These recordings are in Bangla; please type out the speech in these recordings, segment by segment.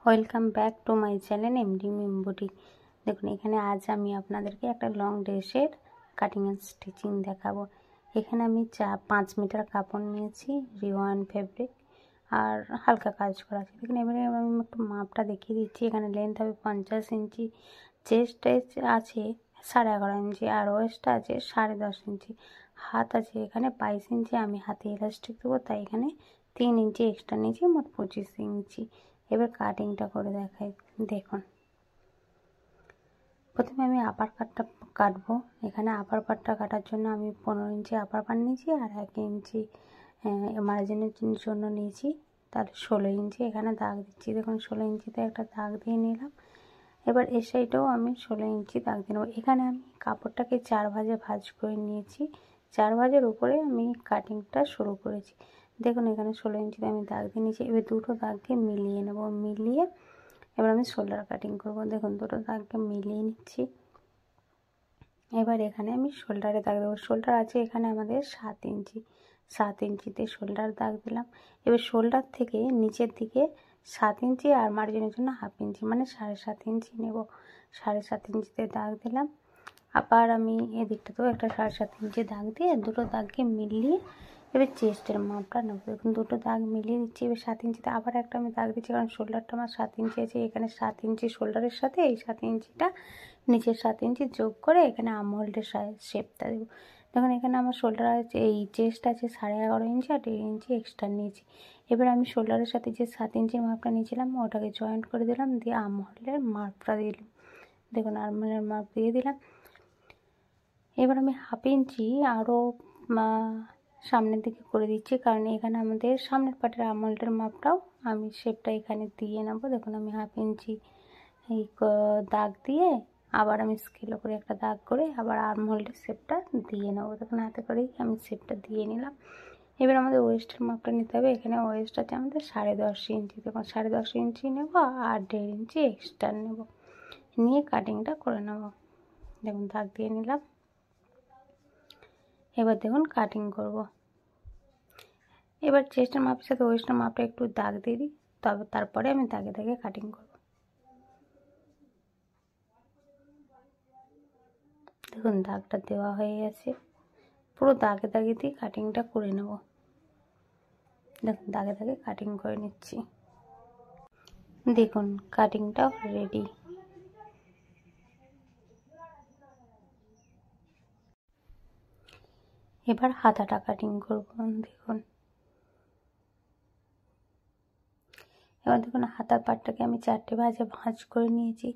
Welcome back to my channel MD boutique. দেখুন এখানে আজ আমি আপনাদেরকে একটা লং ড্রেসের কাটিং অ্যান্ড স্টিচিং দেখাবো। এখানে আমি 5 মিটার কাপড় নিয়েছি, রিওয়ান ফেব্রিক আর হালকা কাজ করা আছে। দেখুন এবারে আমি একটু মাপটা দেখিয়ে দিচ্ছি। এখানে লেন্থ হবে 50 ইঞ্চি, চেস্ট আছে 11.5 ইঞ্চি আর ওয়েস্টটা আছে 10.5 ইঞ্চি, হাত আছে এখানে 22 ইঞ্চি। আমি হাতে ইলাস্টিক দেবো তাই এখানে 3 ইঞ্চি এক্সট্রা নিয়েছি, মোট 25 ইঞ্চি। এবার কাটিংটা করে দেখাই। দেখুন প্রথমে আমি আপার পার্টটা কাটবো। এখানে আপার পার্টটা কাটার জন্য আমি 15 ইঞ্চি আপার পার্ট নিয়েছি আর 1 ইঞ্চি মার্জিনের জন্য নিয়েছি, তাহলে 16 ইঞ্চি এখানে দাগ দিচ্ছি। দেখুন 16 ইঞ্চিতে একটা দাগ দিয়ে নিলাম। এবার এই সাইডেও আমি 16 ইঞ্চি দাগ দিয়ে নেবো। এখানে আমি কাপড়টাকে 4 ভাঁজে ভাঁজ করে নিয়েছি, 4 ভাঁজের উপরে আমি কাটিংটা শুরু করেছি। দেখুন এখানে 16 ইঞ্চিতে আমি দাগ দিয়ে নিয়েছি। এবার দুটো দাগকে মিলিয়ে নেব, মিলিয়ে এবার আমি শোল্ডার কাটিং করব। দেখুন দুটো দাগকে মিলিয়ে নিচ্ছি। এবার এখানে আমি শোল্ডারে দাগ দেবো। শোল্ডার আছে এখানে আমাদের 7 ইঞ্চি, 7 ইঞ্চিতে শোল্ডার দাগ দিলাম। এবার শোল্ডার থেকে নিচের দিকে 7 ইঞ্চি আর মার্জিনের জন্য 1/2 ইঞ্চি, মানে 7.5 ইঞ্চি নেব। 7.5 ইঞ্চিতে দাগ দিলাম। আবার আমি এদিকটাতেও একটা 7.5 ইঞ্চি দাগ দিয়ে দুটো দাগকে মিলিয়ে এবার চেস্টের মাপটা নেব। দেখুন দুটো দাগ মিলিয়ে দিচ্ছি। এবার 7 ইঞ্চিতে আবার একটা আমি দাগ দিচ্ছি, কারণ শোল্ডারটা আমার 7 ইঞ্চি আছে। এখানে 7 ইঞ্চি শোল্ডারের সাথে এই 7 ইঞ্চিটা নিচের 7 ইঞ্চি যোগ করে এখানে আর্ম হোলের শেপটা দেবো। দেখুন এখানে আমার শোল্ডার আছে, এই চেস্ট আছে 11.5 ইঞ্চি আর 1.5 ইঞ্চি এক্সট্রা নিয়েছি। এবার আমি শোল্ডারের সাথে যে 7 ইঞ্চির মাপটা নিয়েছিলাম ওটাকে জয়েন্ট করে দিলাম, দিয়ে আর্ম হোলের মাপটা দিলাম। দেখুন আর্ম হোলের মাপ দিয়ে দিলাম। এবার আমি 1/2 ইঞ্চি আরও সামনের দিকে করে দিচ্ছি, কারণ এখানে আমাদের সামনের পাটের আর্ম হোলের মাপটাও আমি শেপটা এখানে দিয়ে নেবো। দেখুন আমি 1/2 ইঞ্চি এই দাগ দিয়ে আবার আমি স্কেল করে একটা দাগ করে আবার আর্ম হোলের শেপটা দিয়ে নেবো। দেখুন হাতে করেই আমি শেপটা দিয়ে নিলাম। এবার আমাদের ওয়েস্টের মাপটা নিতে হবে। এখানে ওয়েস্ট আছে আমাদের 10.5 ইঞ্চি। দেখুন 10.5 ইঞ্চি নেব আর 1.5 ইঞ্চি এক্সট্রা নেব, নিয়ে কাটিংটা করে নেব। দেখুন দাগ দিয়ে নিলাম। এবার দেখুন কাটিং করব। এবার চেস্টের মাপের সাথে ওয়েস্টের মাপটা একটু দাগ দিয়ে দিই, তবে তারপরে আমি দাগে দাগে কাটিং করব। দেখুন দাগটা দেওয়া হয়ে গেছে, পুরো দাগে দাগে দিয়ে কাটিংটা করে নেব। দেখুন দাগে দাগে কাটিং করে নিচ্ছি। দেখুন কাটিংটাও রেডি। এবার হাতাটা কাটিং করব। দেখুন এবার দেখুন হাতার পাটটাকে আমি 4টে ভাঁজে ভাঁজ করে নিয়েছি।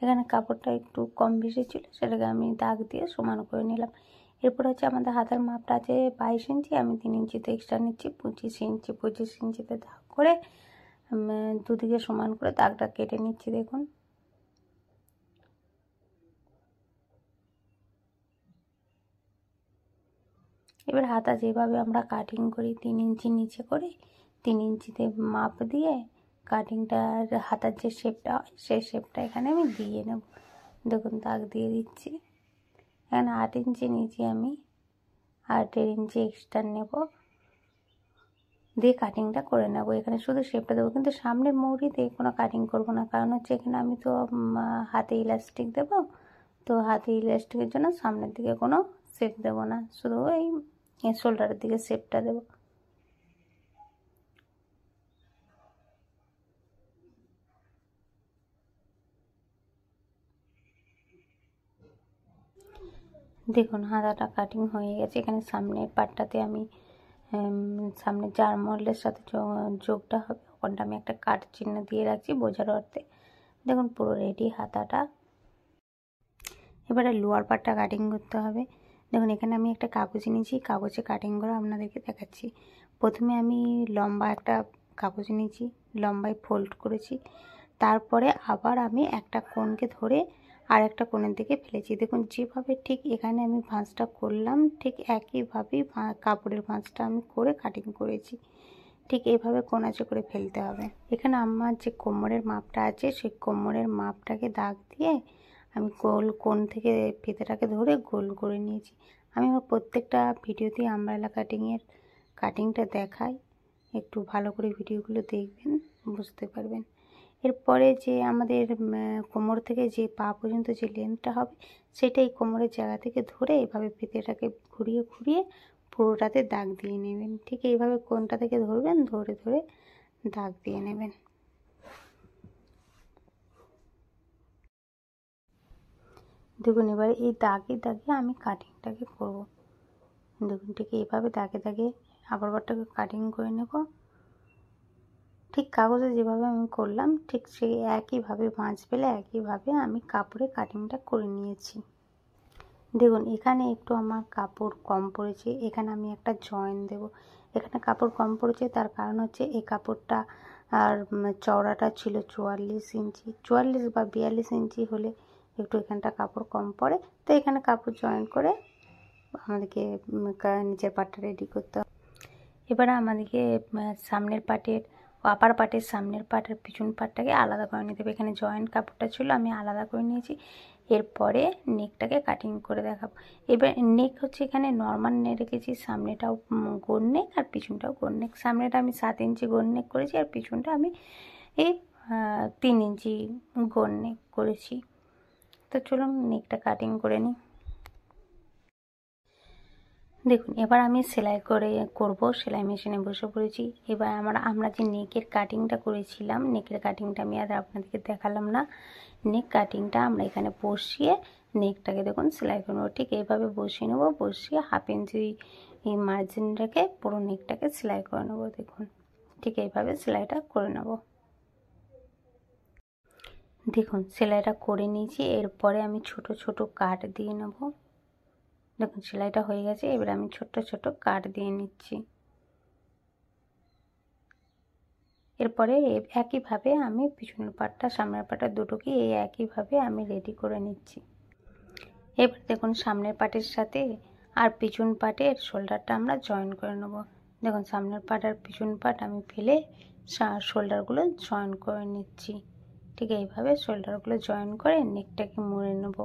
এখানে কাপড়টা একটু কম বেশি ছিল, সেটাকে আমি দাগ দিয়ে সমান করে নিলাম। এরপর হচ্ছে আমাদের হাতার মাপটা আছে 22 ইঞ্চি, আমি 3 ইঞ্চিতে এক্সট্রা নিচ্ছি 25 ইঞ্চি। 25 ইঞ্চিতে দাগ করে দুদিকে সমান করে দাগটা কেটে নিচ্ছি। দেখুন এবার হাতা যেভাবে আমরা কাটিং করি 3 ইঞ্চি নিচে করে 3 ইঞ্চিতে মাপ দিয়ে কাটিংটার হাতার যে শেপটা হয় সেই শেপটা এখানে আমি দিয়ে নেব। দেখুন দাগ দিয়ে দিচ্ছি। এখানে 8 ইঞ্চি নিয়েছি আমি, আর 1.5 ইঞ্চি এক্সট্রা নেব, দিয়ে কাটিংটা করে নেব। এখানে শুধু শেপটা দেবো, কিন্তু সামনের মৌরিতে কোনো কাটিং করব না, কারণ হচ্ছে এখানে আমি তো হাতে ইলাস্টিক দেবো, তো হাতে ইলাস্টিকের জন্য সামনের দিকে কোনো শেপ দেবো না, শুধু এই শোল্ডারের দিকে শেপটা দেবো। দেখুন হাতাটা কাটিং হয়ে গেছে। এখানে সামনের পাটটাতে আমি সামনে যে আর্ম হোলের সাথে যোগটা হবে ওখানটা আমি একটা কাট চিহ্ন দিয়ে রাখছি বোঝার অর্থে। দেখুন পুরো রেডি হাতাটা। এবারে লোয়ার পার্টটা কাটিং করতে হবে। দেখুন এখানে আমি একটা কাগজ নিয়েছি, কাগজে কাটিং করে আপনাদেরকে দেখাচ্ছি। প্রথমে আমি লম্বা একটা কাগজ নিয়েছি, লম্বায় ফোল্ড করেছি, তারপরে আবার আমি একটা কোণকে ধরে আর একটা কোণের দিকে ফেলেছি। দেখুন যেভাবে ঠিক এখানে আমি ভাঁজটা করলাম ঠিক একইভাবেই কাপড়ের ভাঁজটা আমি করে কাটিং করেছি। ঠিক এইভাবে কোণাচে করে ফেলতে হবে। এখানে আমার যে কোমরের মাপটা আছে সেই কোমরের মাপটাকে দাগ দিয়ে আমি গোল কোণ থেকে ফিতেটাকে ধরে গোল করে নিয়েছি। আমি আমার প্রত্যেকটা ভিডিওতেই আমব্রেলা কাটিংয়ের কাটিংটা দেখাই, একটু ভালো করে ভিডিওগুলো দেখবেন বুঝতে পারবেন। এরপরে যে আমাদের কোমর থেকে যে পা পর্যন্ত যে লেন্থটা হবে সেটা এই কোমরের জায়গা থেকে ধরে এভাবে ফিতেটাকে ঘুরিয়ে ঘুরিয়ে পুরোটাতে দাগ দিয়ে নেবেন। ঠিক এইভাবে কোনটা থেকে ধরবেন, ধরে ধরে দাগ দিয়ে নেবেন। দেখুন এবারে এই দাগে দাগে আমি কাটিংটাকে করব। দেখুন ঠিক এইভাবে দাগে দাগে আবার বারটাকে কাটিং করে নেব। ঠিক কাগজে যেভাবে আমি করলাম ঠিক সেই একইভাবে মাছ পেলে একইভাবে আমি কাপড়ে কাটিংটা করে নিয়েছি। দেখুন এখানে একটু আমার কাপড় কম পড়েছে, এখানে আমি একটা জয়েন দেব। এখানে কাপড় কম পড়েছে তার কারণ হচ্ছে এই কাপড়টা আর চওড়াটা ছিল 44 ইঞ্চি, 44 বা 42 ইঞ্চি হলে একটু এখানটা কাপড় কম পড়ে, তো এখানে কাপড় জয়েন করে আমাদেরকে নিচের পাটটা রেডি করতে হবে। এবারে আমাদেরকে সামনের পাটের আপার পাটের সামনের পাট আর পিছন পাটটাকে আলাদা করে নিতে হবে। এখানে জয়েন্ট কাপড়টা ছিল আমি আলাদা করে নিয়েছি। এরপরে নেকটাকে কাটিং করে দেখাবো। এবার নেক হচ্ছে এখানে নর্মাল নেক রেখেছি, সামনেটাও গোল নেক আর পিছনটাও গোল নেক। সামনেটা আমি 7 ইঞ্চি গোল নেক করেছি আর পিছনটা আমি এই 3 ইঞ্চি গোল নেক করেছি। তো চলুন নেকটা কাটিং করে নিই। দেখুন এবার আমি সেলাই করব, সেলাই মেশিনে বসে পড়েছি। এবার আমরা যে নেকের কাটিংটা করেছিলাম, নেকের কাটিংটা আমি আর আপনাদেরকে দেখালাম না। নেক কাটিংটা আমরা এখানে বসিয়ে নেকটাকে দেখুন সেলাই করবো। ঠিক এইভাবে বসিয়ে নেবো, বসিয়ে 1/2 ইঞ্চি মার্জিন রেখে পুরো নেকটাকে সেলাই করে নেবো। দেখুন ঠিক এইভাবে সেলাইটা করে নেব। দেখুন সেলাইটা করে নিয়েছি। এরপরে আমি ছোট ছোট কাট দিয়ে নেব। দেখুন সেলাইটা হয়ে গেছে, এবার আমি ছোট ছোট কাট দিয়ে নিচ্ছি। এরপরে একইভাবে আমি পিছনের পাটটা সামনের পাটটা দুটোকে এই একইভাবে আমি রেডি করে নিচ্ছি। এবার দেখুন সামনের পাটের সাথে আর পিছন পাটের শোল্ডারটা আমরা জয়েন করে নেব। দেখুন সামনের পাট আর পিছন পাট আমি ফেলে শোল্ডারগুলো জয়েন করে নিচ্ছি। ঠিক এইভাবে শোল্ডারগুলো জয়েন করে নেকটাকে মুড়ে নেব।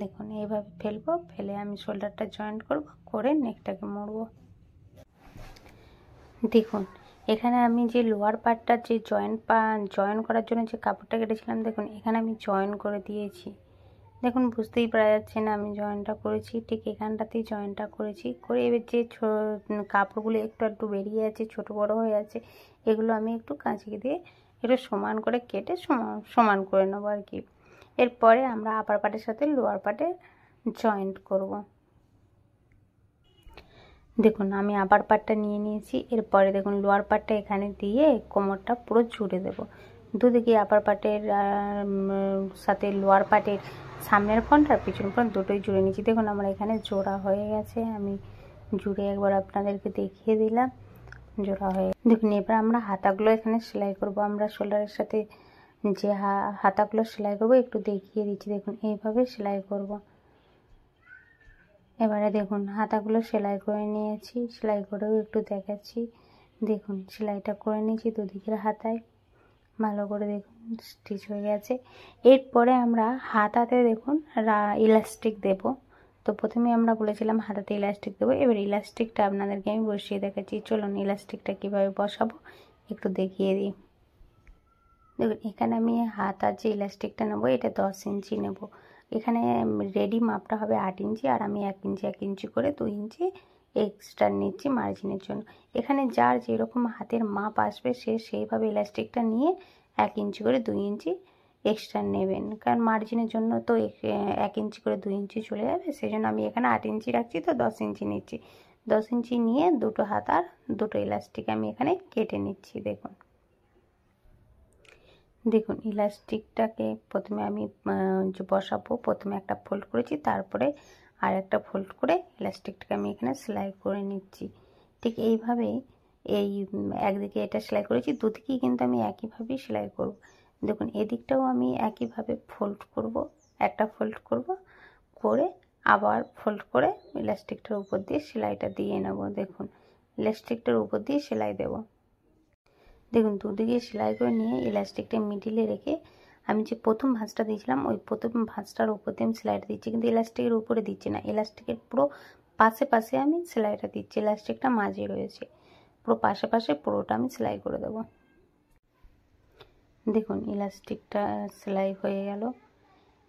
দেখুন এইভাবে ফেলবো, ফেলে আমি শোল্ডারটা জয়েন্ট করব, করে নেকটাকে মুড়ব। দেখুন এখানে আমি যে লোয়ার পার্টটার যে জয়েন করার জন্য যে কাপড়টা কেটেছিলাম, দেখুন এখানে আমি জয়েন করে দিয়েছি। দেখুন বুঝতেই পারা যাচ্ছে না আমি জয়েনটা করেছি, ঠিক এখানটাতেই জয়েনটা করেছি। করে এবার যে কাপড়গুলো একটু একটু বেরিয়ে আছে, ছোট বড় হয়ে আছে, এগুলো আমি একটু কাঁচি দিয়ে একটু সমান করে কেটে সমান করে নেবো আর কি। এরপরে আমরা আপার পার্টের সাথে লোয়ার পার্টে জয়েন্ট করব। দেখুন আমি আপার পার্টটা নিয়ে নিয়েছি। এরপরে দেখুন লোয়ার পার্টটা এখানে দিয়ে কোমরটা পুরো জুড়ে দেব। দুদিকে আপার পার্টের সাথে লোয়ার পার্টের সামনের ফ্রন্ট আর পিছন ফ্রন্ট দুটোই জুড়ে নিয়েছি। দেখুন আমার এখানে জোড়া হয়ে গেছে, আমি জুড়ে একবার আপনাদেরকে দেখিয়ে দিলাম জোড়া হয়ে। দেখুন এবার আমরা হাতাগুলো এখানে সেলাই করব। আমরা শোল্ডারের সাথে যে হাতাগুলো সেলাই করব একটু দেখিয়ে দিচ্ছি। দেখুন এইভাবে সেলাই করব। এবারে দেখুন হাতাগুলো সেলাই করে নিয়েছি, সেলাই করেও একটু দেখাচ্ছি। দেখুন সেলাইটা করে নিয়েছি দুদিকের হাতায়, ভালো করে দেখুন স্টিচ হয়ে গেছে। এরপরে আমরা হাতাতে দেখুন ইলাস্টিক দেব। তো প্রথমে আমরা বলেছিলাম হাতাতে ইলাস্টিক দেবো, এবার ইলাস্টিকটা আপনাদেরকে আমি বসিয়ে দেখাচ্ছি। চলুন ইলাস্টিকটা কীভাবে বসাবো একটু দেখিয়ে দিই। দেখুন এখানে আমি হাতার যে ইলাস্টিকটা নেবো এটা 10 ইঞ্চি নেব। এখানে রেডি মাপটা হবে 8 ইঞ্চি, আর আমি 1 ইঞ্চি করে 2 ইঞ্চি এক্সট্রা নিচ্ছি মার্জিনের জন্য। এখানে যার যেরকম হাতের মাপ আসবে সে সেইভাবে ইলাস্টিকটা নিয়ে 1 ইঞ্চি করে 2 ইঞ্চি এক্সট্রা নেবেন, কারণ মার্জিনের জন্য তো 1 ইঞ্চি করে 2 ইঞ্চি চলে যাবে, সেই জন্য আমি এখানে 8 ইঞ্চি রাখছি, তো 10 ইঞ্চি নিচ্ছি। 10 ইঞ্চি নিয়ে দুটো হাতার দুটো ইলাস্টিক আমি এখানে কেটে নিচ্ছি। দেখুন ইলাস্টিকটাকে প্রথমে আমি যে বসাবো, প্রথমে একটা ফোল্ড করেছি, তারপরে আর একটা ফোল্ড করে ইলাস্টিকটাকে আমি এখানে সেলাই করে নিচ্ছি। ঠিক এইভাবেই এই একদিকে এটা সেলাই করেছি, দুদিকেই কিন্তু আমি একইভাবেই সেলাই করব। দেখুন এদিকটাও আমি একইভাবে ফোল্ড করব, একটা ফোল্ড করব, করে আবার ফোল্ড করে ইলাস্টিকটার উপর দিয়ে সেলাইটা দিয়ে নেব। দেখুন ইলাস্টিকটার উপর দিয়ে সেলাই দেব। দেখুন দুদিকে সেলাই করে নিয়ে ইলাস্টিকটা মিডিলে রেখে আমি যে প্রথম ভাঁজটা দিয়েছিলাম ওই প্রথম ভাঁজটার উপর দিয়ে আমি সেলাইটা দিচ্ছি, কিন্তু ইলাস্টিকের উপরে দিচ্ছি না, ইলাস্টিকের পুরো পাশে পাশে আমি সেলাইটা দিচ্ছি। ইলাস্টিকটা মাঝে রয়েছে, পুরো পাশে পাশে পুরোটা আমি সেলাই করে দেবো। দেখুন ইলাস্টিকটা সেলাই হয়ে গেল।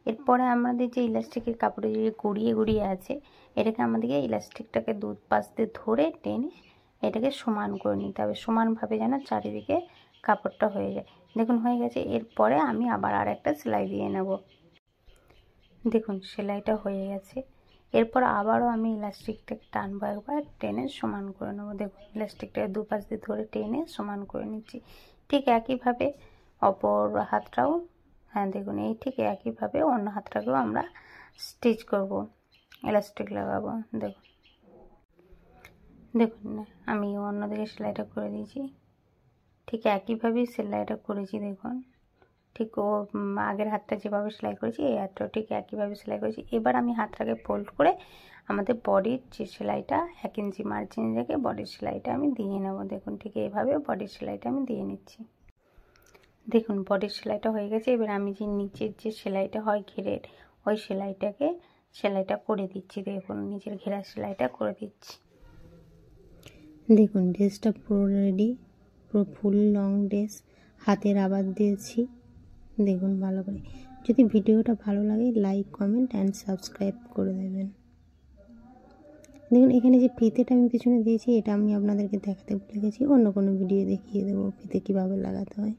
এরপরে আমাদের যে ইলাস্টিকের কাপড়ে যে গড়িয়ে গড়িয়ে আছে, এটাকে আমাদেরকে ইলাস্টিকটাকে দু পাশ দিয়ে ধরে টেনে এটাকে সমান করে নিতে হবে, সমানভাবে যেন চারিদিকে কাপড়টা হয়ে যায়। দেখুন হয়ে গেছে। এরপরে আমি আবার আর একটা সেলাই দিয়ে নেব। দেখুন সেলাইটা হয়ে গেছে। এরপর আবারও আমি ইলাস্টিকটাকে টানবো, একবার টেনে সমান করে নেবো। দেখুন ইলাস্টিকটাকে দুপাশ দিয়ে ধরে টেনে সমান করে নিচ্ছি। ঠিক একইভাবে অপর হাতটাও, হ্যাঁ দেখুন এই ঠিক একইভাবে অন্য হাতটাকেও আমরা স্টিচ করব, ইলাস্টিক লাগাবো। দেখুন দেখুন আমি অন্যদিকে সেলাইটা করে দিয়েছি, ঠিক একইভাবেই সেলাইটা করেছি। দেখুন ঠিক ও আগের হাতটা যেভাবে সেলাই করেছি এই হাতটাও ঠিক একইভাবে সেলাই করেছি। এবার আমি হাতটাকে ফোল্ড করে আমাদের বডির যে সেলাইটা 1 ইঞ্চি মার্জিন রেখে বডির সেলাইটা আমি দিয়ে নেব। দেখুন ঠিক এইভাবে বডির সেলাইটা আমি দিয়ে নিচ্ছি। দেখুন বডির সেলাইটা হয়ে গেছে। এবার আমি যে নিচের যে সেলাইটা হয় ঘেরের, ওই সেলাইটা করে দিচ্ছি। দেখুন নিচের ঘেরার সেলাইটা করে দিচ্ছি। দেখুন ড্রেসটা পুরো রেডি, পুরো ফুল লং ড্রেস, হাতে রাবার দিয়েছি। দেখুন ভালো করে। যদি ভিডিওটা ভালো লাগে লাইক কমেন্ট অ্যান্ড সাবস্ক্রাইব করে দেবেন। দেখুন এখানে যে ফিতেটা আমি পিছনে দিয়েছি, এটা আমি আপনাদেরকে দেখাতে ভুলে গেছি, অন্য কোনো ভিডিও দেখিয়ে দেবো ফিতে কীভাবে লাগাতে হয়।